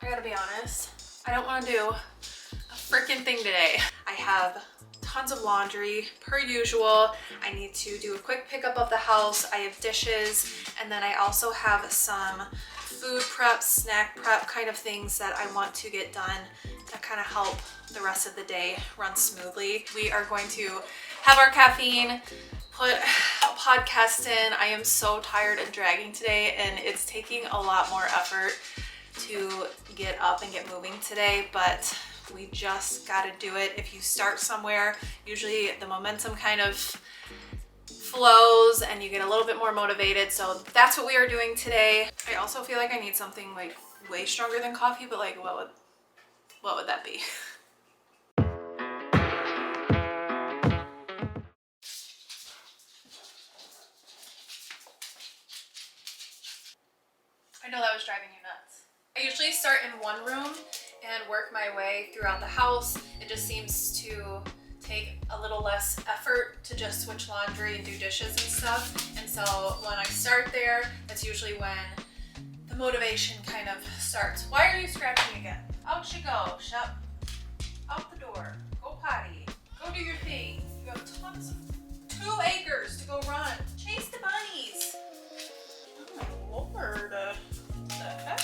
I gotta be honest, I don't want to do a freaking thing today. I have tons of laundry per usual. I need to do a quick pickup of the house. I have dishes, and then I also have some food prep, snack prep kind of things that I want to get done to kind of help the rest of the day run smoothly. We are going to have our caffeine, put a podcast in. I am so tired and dragging today, and it's taking a lot more effort to get up and get moving today, but we just got to do it. If you start somewhere, usually the momentum kind of flows and you get a little bit more motivated. So that's what we are doing today. I also feel like I need something like way stronger than coffee, but like what would that be? I know that was driving you nuts. I usually start in one room and work my way throughout the house. It just seems to take a little less effort to just switch laundry and do dishes and stuff. And so when I start there, that's usually when the motivation kind of starts. Why are you scratching again? Out you go, shut out the door, go potty, go do your thing. You have tons of 2 acres to go run. Chase the bunnies. Oh my Lord, what the heck?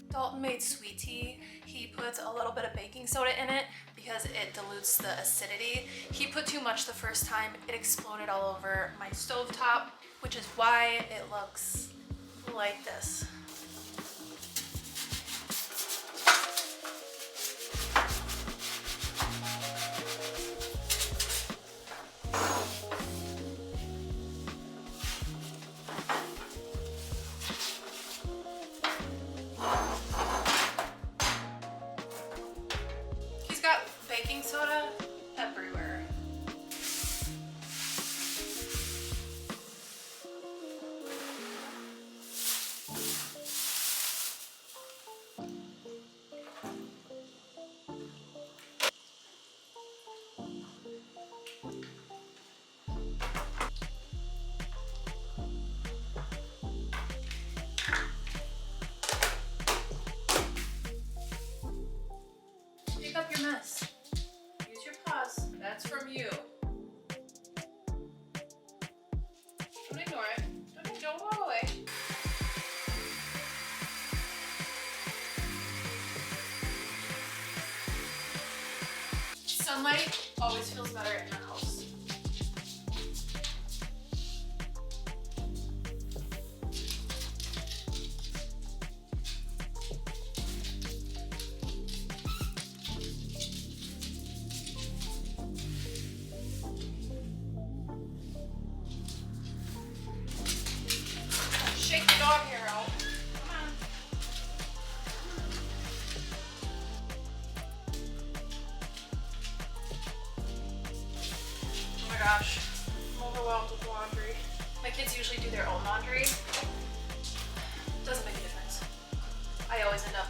Dalton made sweet tea. He puts a little bit of baking soda in it because it dilutes the acidity. He put too much the first time. It exploded all over my stovetop, which is why it looks like this. Baking soda everywhere. Pick up your mess. That's from you. Don't ignore it. Don't walk away. Sunlight always feels better in the house. Shake the dog hair out. Come on. Oh my gosh, I'm overwhelmed with laundry. My kids usually do their own laundry. Doesn't make a difference. I always end up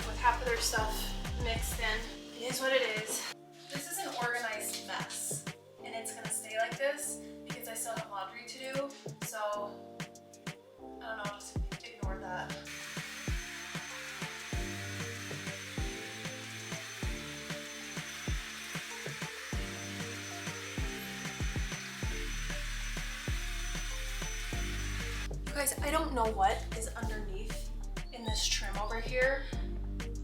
with half of their stuff mixed in. It is what it is. This is an organized mess, and it's gonna stay like this because I still have laundry to do. So I don't know, just ignore that. You guys, I don't know what is underneath in this trim over here.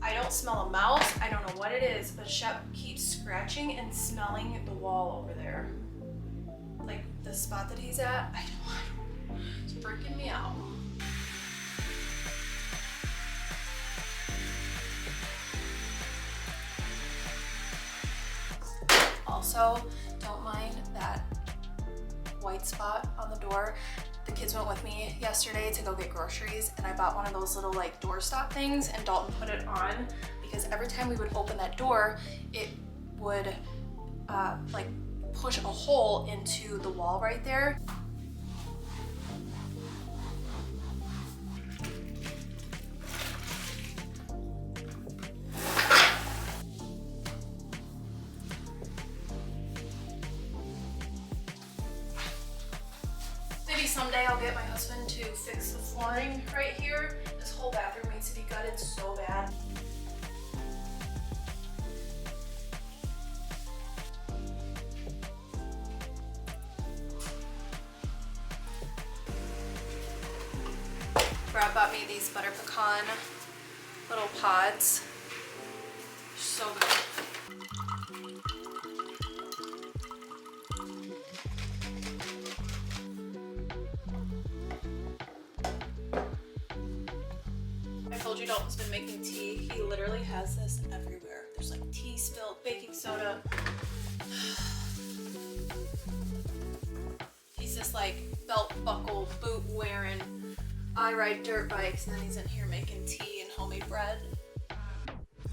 I don't smell a mouse. I don't know what it is, but Shep keeps scratching and smelling the wall over there. Like this spot that he's at. I know, it's freaking me out. Also, don't mind that white spot on the door. The kids went with me yesterday to go get groceries, and I bought one of those little like door stop things, and Dalton put it on because every time we would open that door, it would like push a hole into the wall right there. Maybe someday I'll get my husband to fix the flooring right here. This whole bathroom needs to be gutted so bad. Brad bought me these butter pecan little pods. So good. I told you Dalton's been making tea. He literally has this everywhere. There's like tea spilled, baking soda. He's this like belt buckle, boot wearing, I ride dirt bikes, and then he's in here making tea and homemade bread.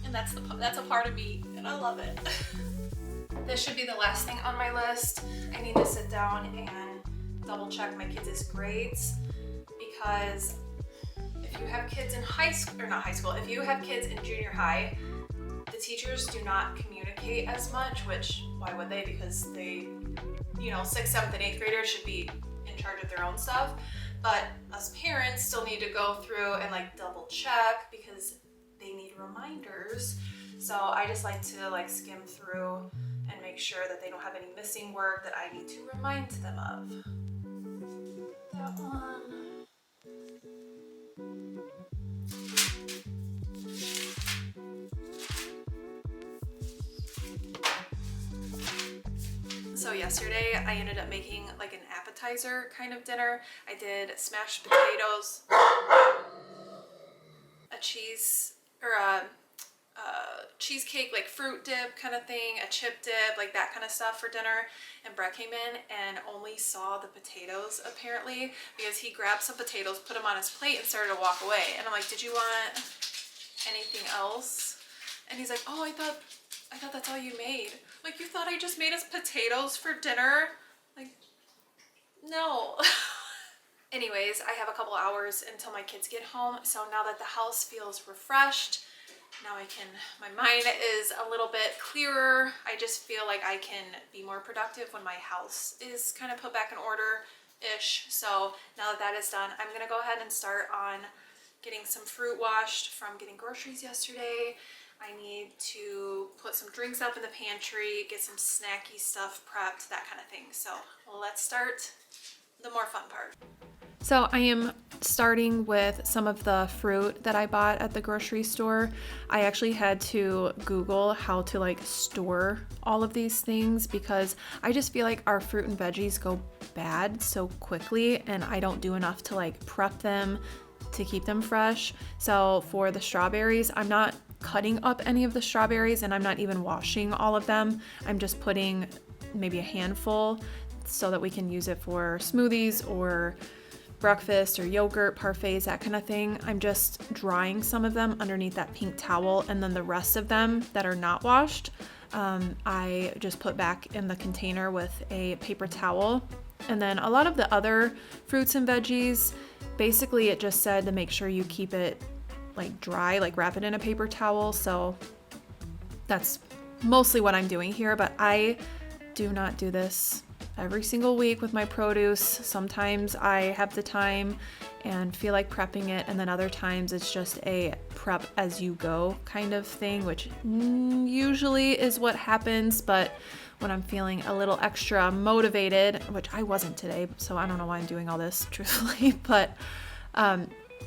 And that's a part of me, and I love it. This should be the last thing on my list. I need to sit down and double check my kids' grades, because if you have kids in high school, or not high school, if you have kids in junior high, the teachers do not communicate as much, which why would they? Because they, you know, 6th, 7th, and 8th graders should be in charge of their own stuff. But us parents still need to go through and like double check because they need reminders. So I just like to like skim through and make sure that they don't have any missing work that I need to remind them of. That one. So yesterday I ended up making like an appetizer kind of dinner. I did smashed potatoes, a cheese or a cheesecake like fruit dip kind of thing, a chip dip, like that kind of stuff for dinner. And Brett came in and only saw the potatoes apparently, because he grabbed some potatoes, put them on his plate, and started to walk away. And I'm like, did you want anything else? And he's like, oh, I thought that's all you made. Like, you thought I just made us potatoes for dinner? Like, no. Anyways, I have a couple hours until my kids get home. So now that the house feels refreshed, now my mind is a little bit clearer. I just feel like I can be more productive when my house is kind of put back in order-ish. So now that that is done, I'm gonna go ahead and start on getting some fruit washed from getting groceries yesterday. I need to put some drinks up in the pantry, get some snacky stuff prepped, that kind of thing. So let's start the more fun part. So I am starting with some of the fruit that I bought at the grocery store. I actually had to Google how to like store all of these things, because I just feel like our fruit and veggies go bad so quickly, and I don't do enough to like prep them to keep them fresh. So for the strawberries, I'm not cutting up any of the strawberries, and I'm not even washing all of them. I'm just putting maybe a handful so that we can use it for smoothies or breakfast or yogurt parfaits, that kind of thing. I'm just drying some of them underneath that pink towel, and then the rest of them that are not washed, I just put back in the container with a paper towel. And then a lot of the other fruits and veggies, basically it just said to make sure you keep it like dry, like wrap it in a paper towel. So that's mostly what I'm doing here, but I do not do this every single week with my produce. Sometimes I have the time and feel like prepping it, and then other times it's just a prep as you go kind of thing, which usually is what happens. But when I'm feeling a little extra motivated, which I wasn't today, so I don't know why I'm doing all this truthfully, but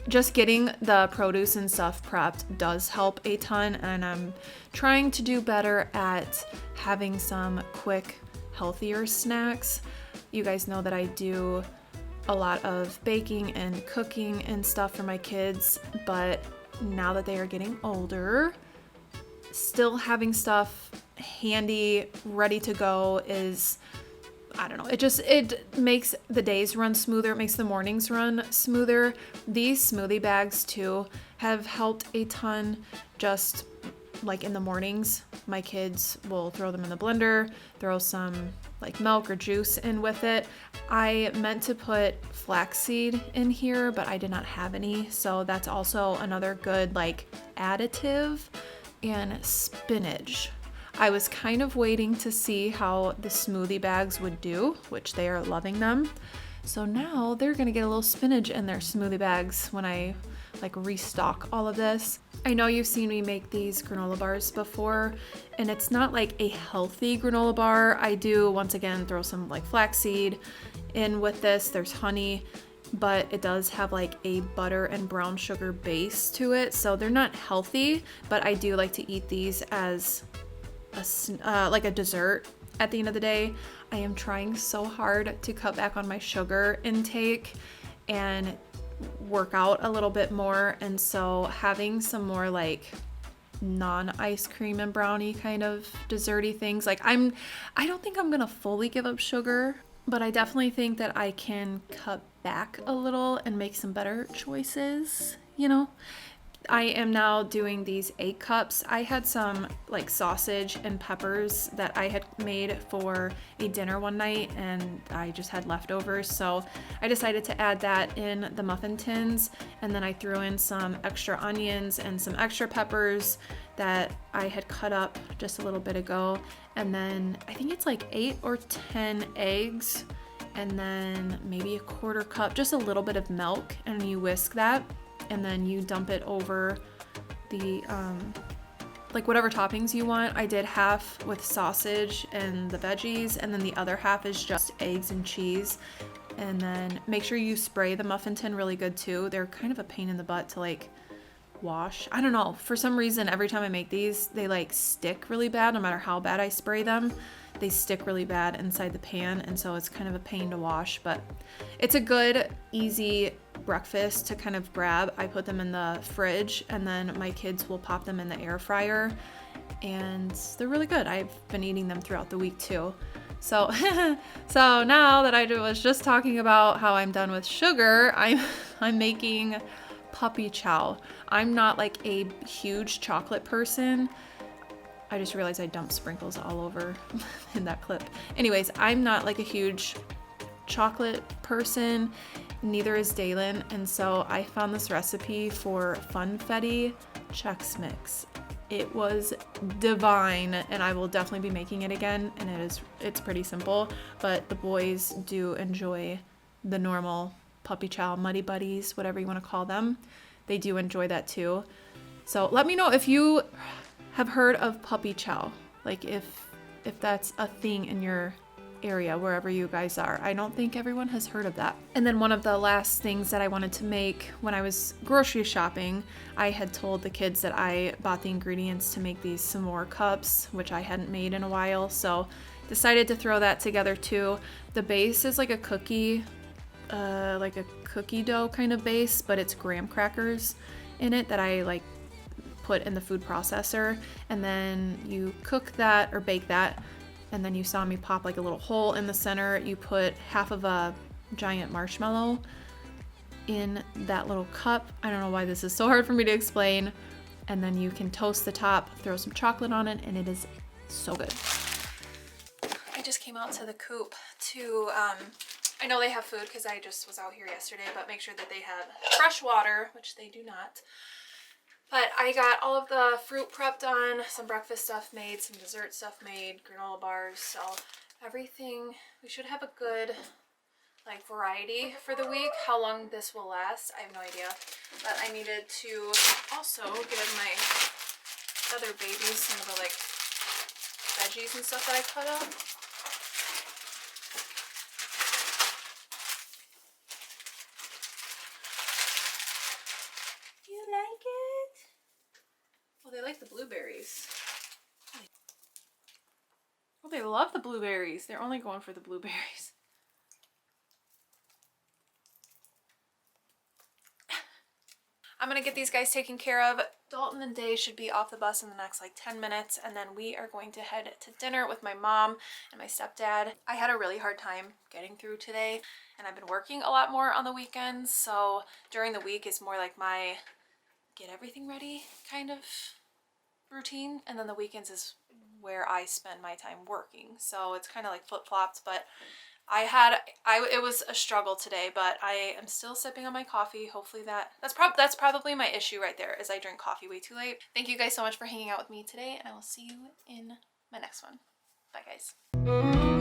just getting the produce and stuff prepped does help a ton, and I'm trying to do better at having some quick, healthier snacks. You guys know that I do a lot of baking and cooking and stuff for my kids, but now that they are getting older, still having stuff handy, ready to go is, I don't know, it makes the days run smoother, it makes the mornings run smoother. These smoothie bags too have helped a ton. Just like in the mornings, my kids will throw them in the blender, throw some like milk or juice in with it. I meant to put flaxseed in here, but I did not have any, so that's also another good like additive. And spinach. I was kind of waiting to see how the smoothie bags would do, which they are loving them. So now they're gonna get a little spinach in their smoothie bags when I like restock all of this. I know you've seen me make these granola bars before, and it's not like a healthy granola bar. I do once again throw some like flaxseed in with this. There's honey, but it does have like a butter and brown sugar base to it, so they're not healthy, but I do like to eat these as like a dessert at the end of the day. I am trying so hard to cut back on my sugar intake and work out a little bit more, and so having some more like non-ice cream and brownie kind of desserty things, like I don't think I'm gonna fully give up sugar, but I definitely think that I can cut back a little and make some better choices, you know? I am now doing these 8 cups. I had some like sausage and peppers that I had made for a dinner one night, and I just had leftovers, so I decided to add that in the muffin tins, and then I threw in some extra onions and some extra peppers that I had cut up just a little bit ago, and then I think it's like 8 or 10 eggs, and then maybe a quarter cup, just a little bit of milk, and you whisk that, and then you dump it over the like whatever toppings you want. I did half with sausage and the veggies, and then the other half is just eggs and cheese. And then make sure you spray the muffin tin really good too. They're kind of a pain in the butt to like wash. I don't know, for some reason every time I make these they like stick really bad. No matter how bad I spray them, they stick really bad inside the pan, and so it's kind of a pain to wash, but it's a good easy breakfast to kind of grab. I put them in the fridge, and then my kids will pop them in the air fryer, and they're really good. I've been eating them throughout the week too. So so now that I was just talking about how I'm done with sugar, I'm making puppy chow. I'm not like a huge chocolate person. I just realized I dumped sprinkles all over in that clip. Anyways, I'm not like a huge chocolate person, neither is Dalen, and so I found this recipe for funfetti Chex Mix. It was divine, and I will definitely be making it again, and it's pretty simple, but the boys do enjoy the normal puppy chow, muddy buddies, whatever you want to call them. They do enjoy that too. So let me know if you have heard of puppy chow, like if that's a thing in your area, wherever you guys are. I don't think everyone has heard of that. And then one of the last things that I wanted to make when I was grocery shopping, I had told the kids that I bought the ingredients to make these s'more cups, which I hadn't made in a while, so decided to throw that together too. The base is like a cookie dough kind of base, but it's graham crackers in it that I like put in the food processor, and then you cook that or bake that, and then you saw me pop like a little hole in the center. You put half of a giant marshmallow in that little cup. I don't know why this is so hard for me to explain. And then you can toast the top, throw some chocolate on it, and it is so good. I just came out to the coop to I know they have food because I just was out here yesterday, but make sure that they have fresh water, which they do not. But I got all of the fruit prep done, some breakfast stuff made, some dessert stuff made, granola bars, so everything. We should have a good like variety for the week. How long this will last, I have no idea. But I needed to also give my other babies some of the like veggies and stuff that I cut up. You like it? Well, they like the blueberries. Well, they love the blueberries. They're only going for the blueberries. I'm gonna get these guys taken care of. Dalton and Day should be off the bus in the next like 10 minutes, and then we are going to head to dinner with my mom and my stepdad. I had a really hard time getting through today, and I've been working a lot more on the weekends, so during the week is more like my get everything ready kind of routine, and then the weekends is where I spend my time working. So it's kind of like flip-flopped, but it was a struggle today, but I am still sipping on my coffee. Hopefully that's probably my issue right there, is I drink coffee way too late. Thank you guys so much for hanging out with me today, and I will see you in my next one. Bye guys.